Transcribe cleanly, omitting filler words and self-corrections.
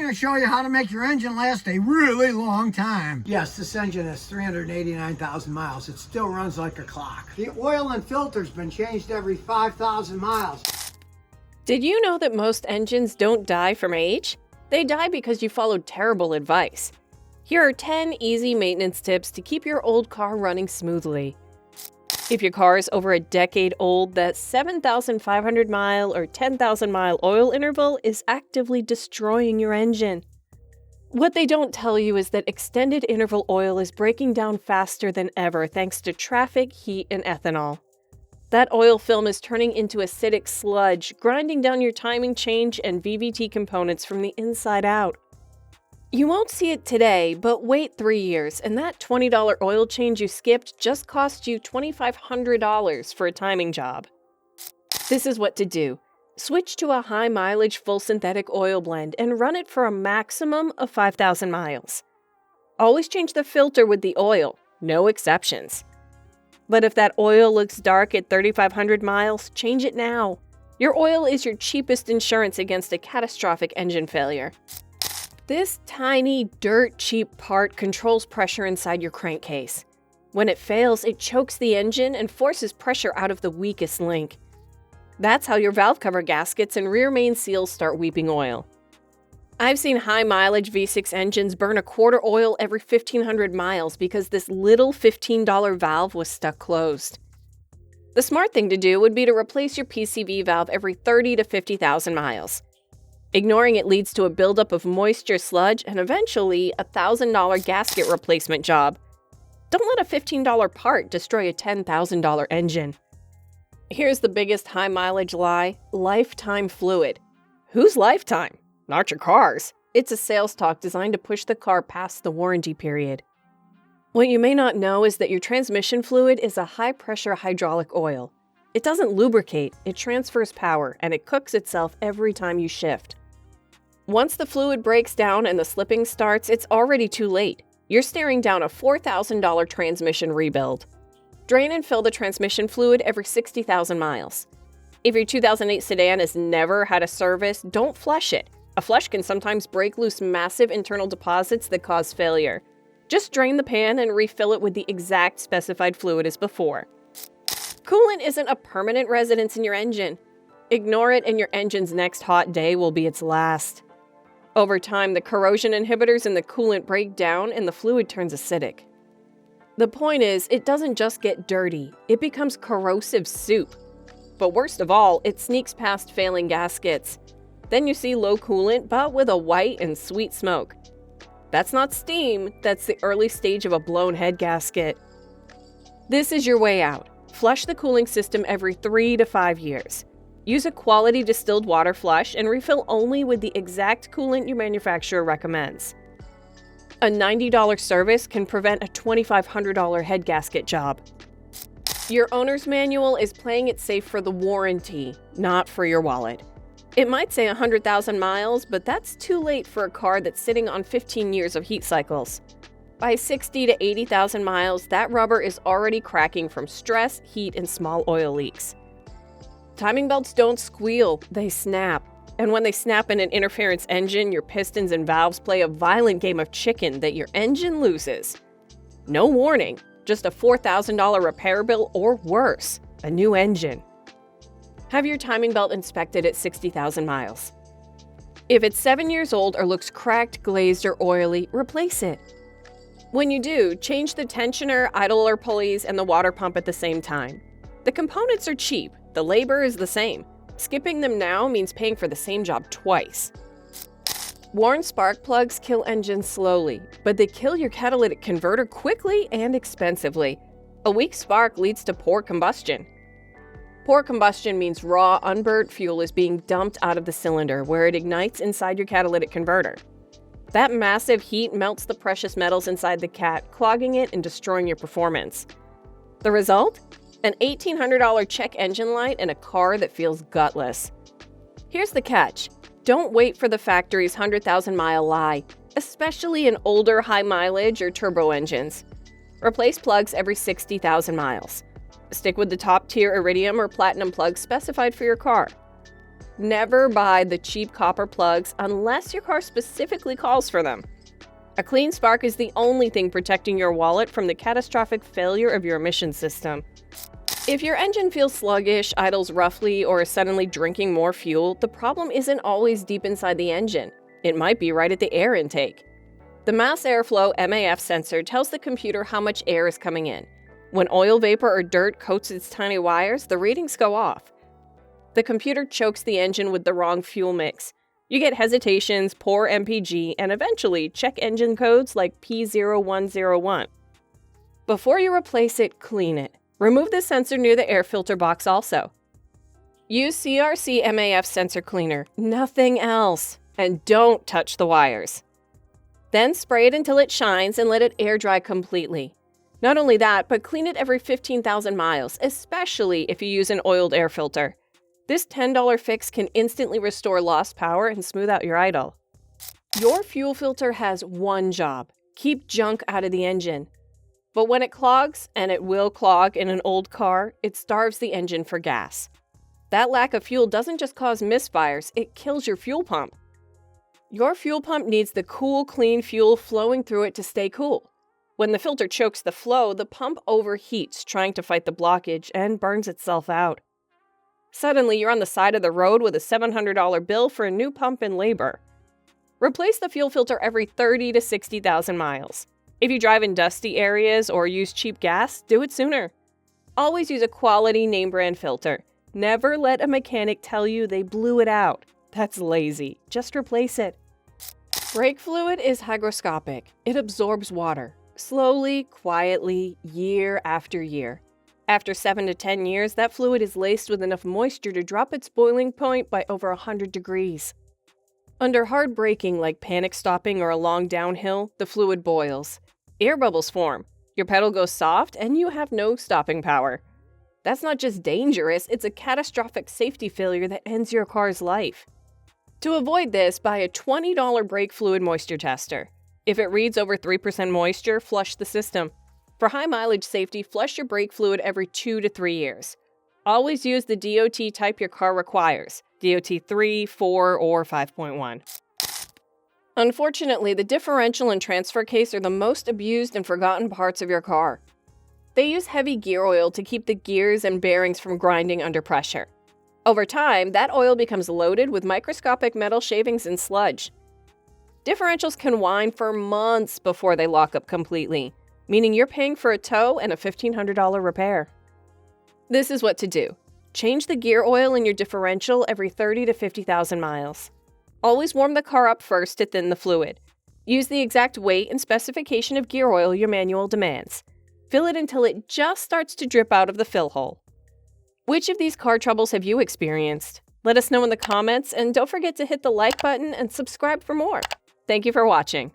going to show you how to make your engine last a really long time. Yes, this engine has 389,000 miles. It still runs like a clock. The oil and filter's been changed every 5,000 miles. Did you know that most engines don't die from age? They die because you followed terrible advice. Here are 10 easy maintenance tips to keep your old car running smoothly. If your car is over a decade old, that 7,500 mile or 10,000 mile oil interval is actively destroying your engine. What they don't tell you is that extended interval oil is breaking down faster than ever thanks to traffic, heat, and ethanol. That oil film is turning into acidic sludge, grinding down your timing change and VVT components from the inside out. You won't see it today, but wait 3 years, and that $20 oil change you skipped just cost you $2,500 for a timing job. This is what to do. Switch to a high-mileage full synthetic oil blend and run it for a maximum of 5,000 miles. Always change the filter with the oil, no exceptions. But if that oil looks dark at 3,500 miles, change it now. Your oil is your cheapest insurance against a catastrophic engine failure. This tiny, dirt-cheap part controls pressure inside your crankcase. When it fails, it chokes the engine and forces pressure out of the weakest link. That's how your valve cover gaskets and rear main seals start weeping oil. I've seen high-mileage V6 engines burn a quarter oil every 1,500 miles because this little $15 valve was stuck closed. The smart thing to do would be to replace your PCV valve every 30 to 50,000 miles. Ignoring it leads to a buildup of moisture, sludge, and eventually a $1,000 gasket replacement job. Don't let a $15 part destroy a $10,000 engine. Here's the biggest high-mileage lie: lifetime fluid. Whose lifetime? Not your car's. It's a sales talk designed to push the car past the warranty period. What you may not know is that your transmission fluid is a high-pressure hydraulic oil. It doesn't lubricate, it transfers power, and it cooks itself every time you shift. Once the fluid breaks down and the slipping starts, it's already too late. You're staring down a $4,000 transmission rebuild. Drain and fill the transmission fluid every 60,000 miles. If your 2008 sedan has never had a service, don't flush it. A flush can sometimes break loose massive internal deposits that cause failure. Just drain the pan and refill it with the exact specified fluid as before. Coolant isn't a permanent residence in your engine. Ignore it and your engine's next hot day will be its last. Over time, the corrosion inhibitors in the coolant break down and the fluid turns acidic. The point is, it doesn't just get dirty, it becomes corrosive soup. But worst of all, it sneaks past failing gaskets. Then you see low coolant, but with a white and sweet smoke. That's not steam, that's the early stage of a blown head gasket. This is your way out. Flush the cooling system every 3 to 5 years. Use a quality distilled water flush and refill only with the exact coolant your manufacturer recommends. A $90 service can prevent a $2,500 head gasket job. Your owner's manual is playing it safe for the warranty, not for your wallet. It might say 100,000 miles, but that's too late for a car that's sitting on 15 years of heat cycles. By 60 to 80,000 miles, that rubber is already cracking from stress, heat, and small oil leaks. Timing belts don't squeal, they snap. And when they snap in an interference engine, your pistons and valves play a violent game of chicken that your engine loses. No warning, just a $4,000 repair bill or worse, a new engine. Have your timing belt inspected at 60,000 miles. If it's 7 years old or looks cracked, glazed, or oily, replace it. When you do, change the tensioner, idler pulleys, and the water pump at the same time. The components are cheap, the labor is the same. Skipping them now means paying for the same job twice. Worn spark plugs kill engines slowly, but they kill your catalytic converter quickly and expensively. A weak spark leads to poor combustion. Poor combustion means raw, unburnt fuel is being dumped out of the cylinder where it ignites inside your catalytic converter. That massive heat melts the precious metals inside the cat, clogging it and destroying your performance. The result? An $1,800 check engine light and a car that feels gutless. Here's the catch. Don't wait for the factory's 100,000-mile lie, especially in older high-mileage or turbo engines. Replace plugs every 60,000 miles. Stick with the top-tier iridium or platinum plugs specified for your car. Never buy the cheap copper plugs unless your car specifically calls for them. A clean spark is the only thing protecting your wallet from the catastrophic failure of your emission system. If your engine feels sluggish, idles roughly, or is suddenly drinking more fuel, the problem isn't always deep inside the engine. It might be right at the air intake. The mass airflow MAF sensor tells the computer how much air is coming in. When oil vapor or dirt coats its tiny wires, the readings go off. The computer chokes the engine with the wrong fuel mix. You get hesitations, poor MPG, and eventually check engine codes like P0101. Before you replace it, clean it. Remove the sensor near the air filter box also. Use CRC MAF sensor cleaner, nothing else, and don't touch the wires. Then spray it until it shines and let it air dry completely. Not only that, but clean it every 15,000 miles, especially if you use an oiled air filter. This $10 fix can instantly restore lost power and smooth out your idle. Your fuel filter has one job: keep junk out of the engine. But when it clogs, and it will clog in an old car, it starves the engine for gas. That lack of fuel doesn't just cause misfires, it kills your fuel pump. Your fuel pump needs the cool, clean fuel flowing through it to stay cool. When the filter chokes the flow, the pump overheats, trying to fight the blockage, and burns itself out. Suddenly, you're on the side of the road with a $700 bill for a new pump and labor. Replace the fuel filter every 30 to 60,000 miles. If you drive in dusty areas or use cheap gas, do it sooner. Always use a quality name brand filter. Never let a mechanic tell you they blew it out. That's lazy. Just replace it. Brake fluid is hygroscopic. It absorbs water. Slowly, quietly, year after year. After 7 to 10 years, that fluid is laced with enough moisture to drop its boiling point by over 100 degrees. Under hard braking like panic stopping or a long downhill, the fluid boils. Air bubbles form. Your pedal goes soft and you have no stopping power. That's not just dangerous, it's a catastrophic safety failure that ends your car's life. To avoid this, buy a $20 brake fluid moisture tester. If it reads over 3% moisture, flush the system. For high mileage safety, flush your brake fluid every 2 to 3 years. Always use the DOT type your car requires, DOT 3, 4, or 5.1. Unfortunately, the differential and transfer case are the most abused and forgotten parts of your car. They use heavy gear oil to keep the gears and bearings from grinding under pressure. Over time, that oil becomes loaded with microscopic metal shavings and sludge. Differentials can whine for months before they lock up completely, meaning you're paying for a tow and a $1,500 repair. This is what to do. Change the gear oil in your differential every 30 to 50,000 miles. Always warm the car up first to thin the fluid. Use the exact weight and specification of gear oil your manual demands. Fill it until it just starts to drip out of the fill hole. Which of these car troubles have you experienced? Let us know in the comments, and don't forget to hit the like button and subscribe for more. Thank you for watching.